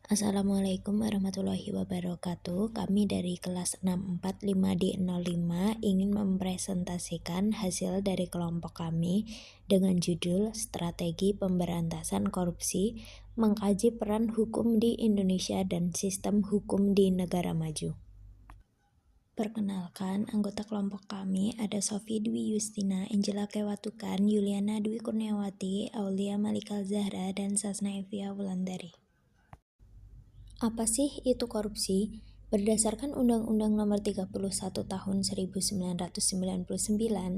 Assalamualaikum warahmatullahi wabarakatuh. Kami dari kelas 645D05 ingin mempresentasikan hasil dari kelompok kami dengan judul Strategi Pemberantasan Korupsi, Mengkaji Peran Hukum di Indonesia dan Sistem Hukum di Negara Maju. Perkenalkan, anggota kelompok kami ada Sofi Dwi Yustina, Angela Kewatukan, Yuliana Dwi Kurniawati, Aulia Malikal Zahra, dan Sasna Evia Wulandari. Apa sih itu korupsi? Berdasarkan Undang-Undang Nomor 31 Tahun 1999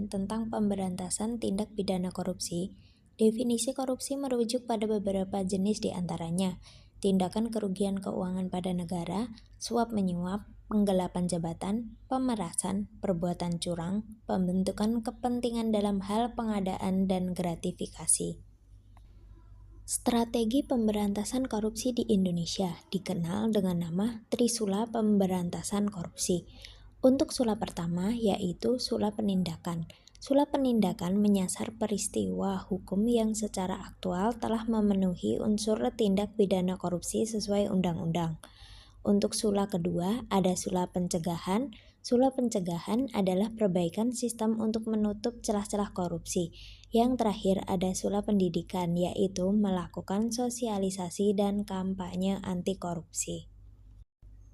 tentang Pemberantasan Tindak Pidana Korupsi, definisi korupsi merujuk pada beberapa jenis di antaranya: tindakan kerugian keuangan pada negara, suap menyuap, penggelapan jabatan, pemerasan, perbuatan curang, pembentukan kepentingan dalam hal pengadaan dan gratifikasi. Strategi pemberantasan korupsi di Indonesia dikenal dengan nama Trisula Pemberantasan Korupsi. Untuk sula pertama yaitu sula penindakan. Sula penindakan menyasar peristiwa hukum yang secara aktual telah memenuhi unsur tindak pidana korupsi sesuai undang-undang. Untuk sula kedua ada sula pencegahan. Sula pencegahan adalah perbaikan sistem untuk menutup celah-celah korupsi. Yang terakhir ada sula pendidikan, yaitu melakukan sosialisasi dan kampanye anti korupsi.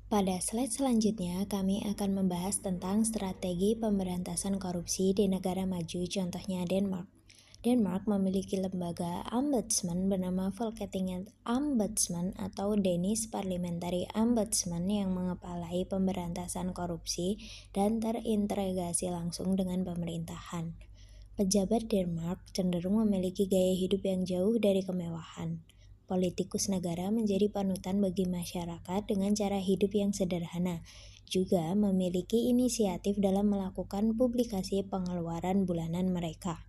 Pada slide selanjutnya, kami akan membahas tentang strategi pemberantasan korupsi di negara maju, contohnya Denmark. Denmark memiliki lembaga ombudsman bernama Folketinget Ombudsman atau Danish Parliamentary Ombudsman yang mengepalai pemberantasan korupsi dan terintegrasi langsung dengan pemerintahan. Pejabat Denmark cenderung memiliki gaya hidup yang jauh dari kemewahan. Politikus negara menjadi panutan bagi masyarakat dengan cara hidup yang sederhana, juga memiliki inisiatif dalam melakukan publikasi pengeluaran bulanan mereka.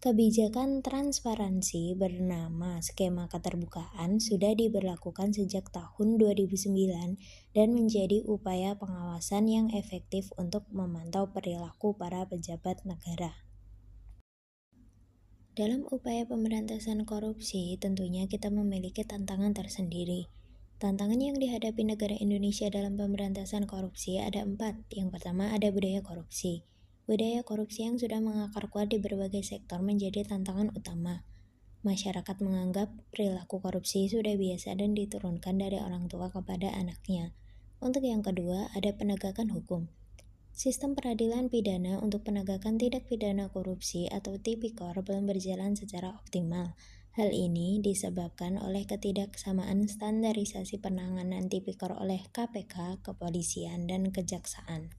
Kebijakan transparansi bernama Skema Keterbukaan sudah diberlakukan sejak tahun 2009 dan menjadi upaya pengawasan yang efektif untuk memantau perilaku para pejabat negara. Dalam upaya pemberantasan korupsi, tentunya kita memiliki tantangan tersendiri. Tantangan yang dihadapi negara Indonesia dalam pemberantasan korupsi ada 4. Yang pertama ada budaya korupsi. Budaya korupsi yang sudah mengakar kuat di berbagai sektor menjadi tantangan utama. Masyarakat menganggap perilaku korupsi sudah biasa dan diturunkan dari orang tua kepada anaknya. Untuk yang kedua, ada penegakan hukum. Sistem peradilan pidana untuk penegakan tindak pidana korupsi atau tipikor belum berjalan secara optimal. Hal ini disebabkan oleh ketidaksamaan standarisasi penanganan tipikor oleh KPK, kepolisian, dan kejaksaan.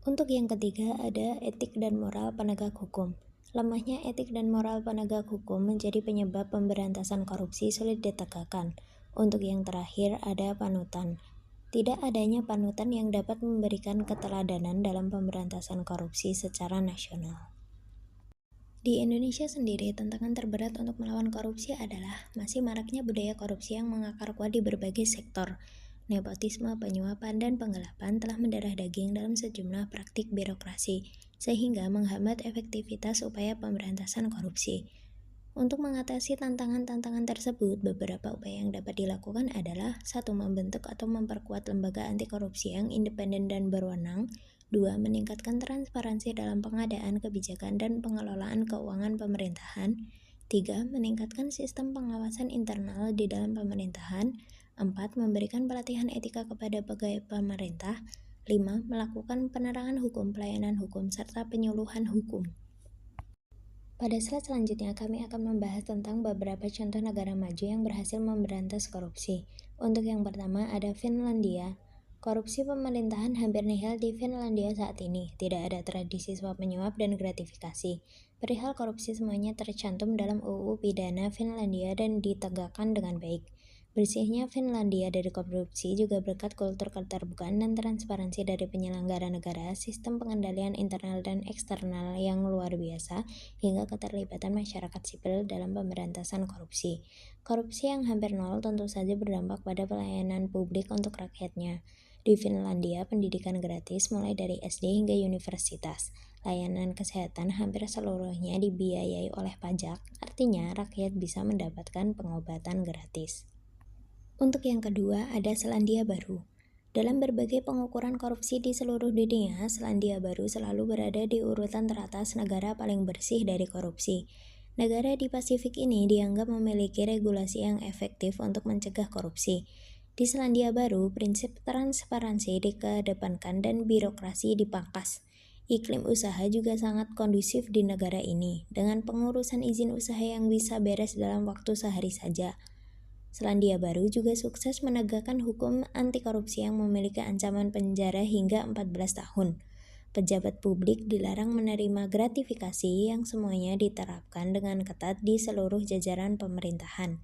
Untuk yang ketiga ada etik dan moral penegak hukum. Lemahnya etik dan moral penegak hukum menjadi penyebab pemberantasan korupsi sulit ditegakkan. Untuk yang terakhir ada panutan. Tidak adanya panutan yang dapat memberikan keteladanan dalam pemberantasan korupsi secara nasional. Di Indonesia sendiri, tantangan terberat untuk melawan korupsi adalah masih maraknya budaya korupsi yang mengakar kuat di berbagai sektor. Nepotisme, penyuapan, dan penggelapan telah mendarah daging dalam sejumlah praktik birokrasi, sehingga menghambat efektivitas upaya pemberantasan korupsi. Untuk mengatasi tantangan-tantangan tersebut, beberapa upaya yang dapat dilakukan adalah 1. Membentuk atau memperkuat lembaga anti korupsi yang independen dan berwenang. 2. Meningkatkan transparansi dalam pengadaan kebijakan dan pengelolaan keuangan pemerintahan. 3. Meningkatkan sistem pengawasan internal di dalam pemerintahan. 4. Memberikan pelatihan etika kepada pegawai pemerintah. 5. Melakukan penerangan hukum, pelayanan hukum, serta penyuluhan hukum. Pada slide selanjutnya, kami akan membahas tentang beberapa contoh negara maju yang berhasil memberantas korupsi. Untuk yang pertama ada Finlandia. Korupsi pemerintahan hampir nihil di Finlandia saat ini. Tidak ada tradisi suap menyuap dan gratifikasi. Perihal korupsi semuanya tercantum dalam UU Pidana Finlandia dan ditegakkan dengan baik. Bersihnya Finlandia dari korupsi juga berkat kultur keterbukaan dan transparansi dari penyelenggara negara, sistem pengendalian internal dan eksternal yang luar biasa, hingga keterlibatan masyarakat sipil dalam pemberantasan korupsi. Korupsi yang hampir nol tentu saja berdampak pada pelayanan publik untuk rakyatnya. Di Finlandia, pendidikan gratis mulai dari SD hingga universitas. Layanan kesehatan hampir seluruhnya dibiayai oleh pajak, artinya rakyat bisa mendapatkan pengobatan gratis. Untuk yang kedua, ada Selandia Baru. Dalam berbagai pengukuran korupsi di seluruh dunia, Selandia Baru selalu berada di urutan teratas negara paling bersih dari korupsi. Negara di Pasifik ini dianggap memiliki regulasi yang efektif untuk mencegah korupsi. Di Selandia Baru, prinsip transparansi dikedepankan dan birokrasi dipangkas. Iklim usaha juga sangat kondusif di negara ini, dengan pengurusan izin usaha yang bisa beres dalam waktu sehari saja. Selandia Baru juga sukses menegakkan hukum anti korupsi yang memiliki ancaman penjara hingga 14 tahun. Pejabat publik dilarang menerima gratifikasi yang semuanya diterapkan dengan ketat di seluruh jajaran pemerintahan.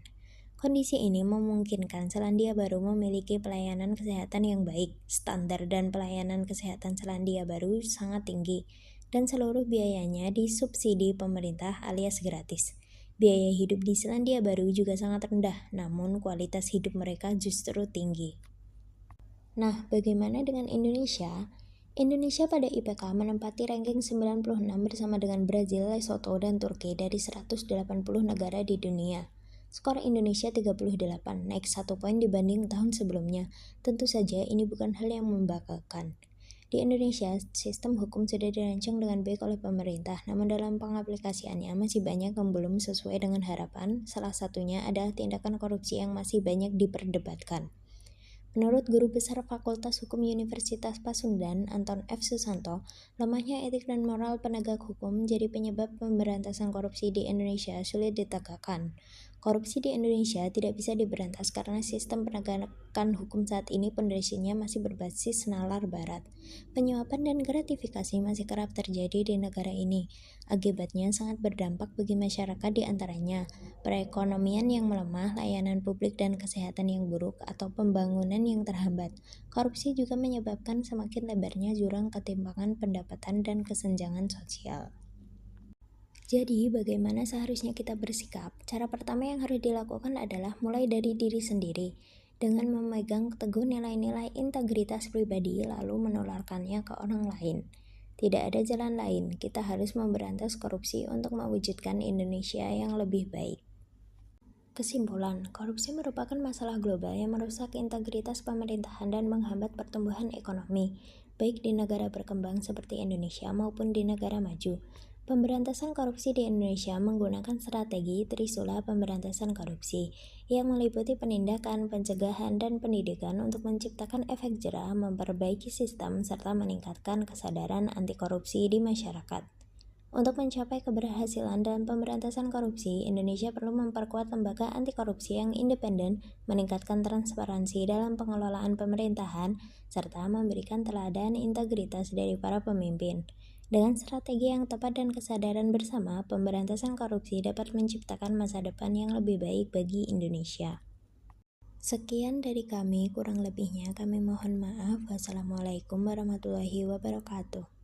Kondisi ini memungkinkan Selandia Baru memiliki pelayanan kesehatan yang baik. Standar dan pelayanan kesehatan Selandia Baru sangat tinggi, dan seluruh biayanya disubsidi pemerintah alias gratis. Biaya hidup di Selandia Baru juga sangat rendah, namun kualitas hidup mereka justru tinggi. Nah, bagaimana dengan Indonesia? Indonesia pada IPK menempati ranking 96 bersama dengan Brazil, Lesotho, dan Turki dari 180 negara di dunia. Skor Indonesia 38, naik 1 poin dibanding tahun sebelumnya. Tentu saja ini bukan hal yang membanggakan. Di Indonesia, sistem hukum sudah dirancang dengan baik oleh pemerintah, namun dalam pengaplikasiannya masih banyak yang belum sesuai dengan harapan. Salah satunya adalah tindakan korupsi yang masih banyak diperdebatkan. Menurut Guru Besar Fakultas Hukum Universitas Pasundan, Anton F. Susanto, lemahnya etik dan moral penegak hukum menjadi penyebab pemberantasan korupsi di Indonesia sulit ditegakkan. Korupsi di Indonesia tidak bisa diberantas karena sistem penegakan hukum saat ini pondasinya masih berbasis nalar barat. Penyuapan dan gratifikasi masih kerap terjadi di negara ini. Akibatnya sangat berdampak bagi masyarakat, di antaranya perekonomian yang melemah, layanan publik dan kesehatan yang buruk, atau pembangunan yang terhambat. Korupsi juga menyebabkan semakin lebarnya jurang ketimpangan pendapatan dan kesenjangan sosial. Jadi, bagaimana seharusnya kita bersikap? Cara pertama yang harus dilakukan adalah mulai dari diri sendiri, dengan memegang teguh nilai-nilai integritas pribadi lalu menularkannya ke orang lain. Tidak ada jalan lain, kita harus memberantas korupsi untuk mewujudkan Indonesia yang lebih baik. Kesimpulan, korupsi merupakan masalah global yang merusak integritas pemerintahan dan menghambat pertumbuhan ekonomi, baik di negara berkembang seperti Indonesia maupun di negara maju. Pemberantasan korupsi di Indonesia menggunakan strategi Trisula Pemberantasan Korupsi yang meliputi penindakan, pencegahan, dan pendidikan untuk menciptakan efek jera, memperbaiki sistem, serta meningkatkan kesadaran anti korupsi di masyarakat. Untuk mencapai keberhasilan dalam pemberantasan korupsi, Indonesia perlu memperkuat lembaga anti korupsi yang independen, meningkatkan transparansi dalam pengelolaan pemerintahan, serta memberikan teladan integritas dari para pemimpin. Dengan strategi yang tepat dan kesadaran bersama, pemberantasan korupsi dapat menciptakan masa depan yang lebih baik bagi Indonesia. Sekian dari kami, kurang lebihnya kami mohon maaf. Wassalamualaikum warahmatullahi wabarakatuh.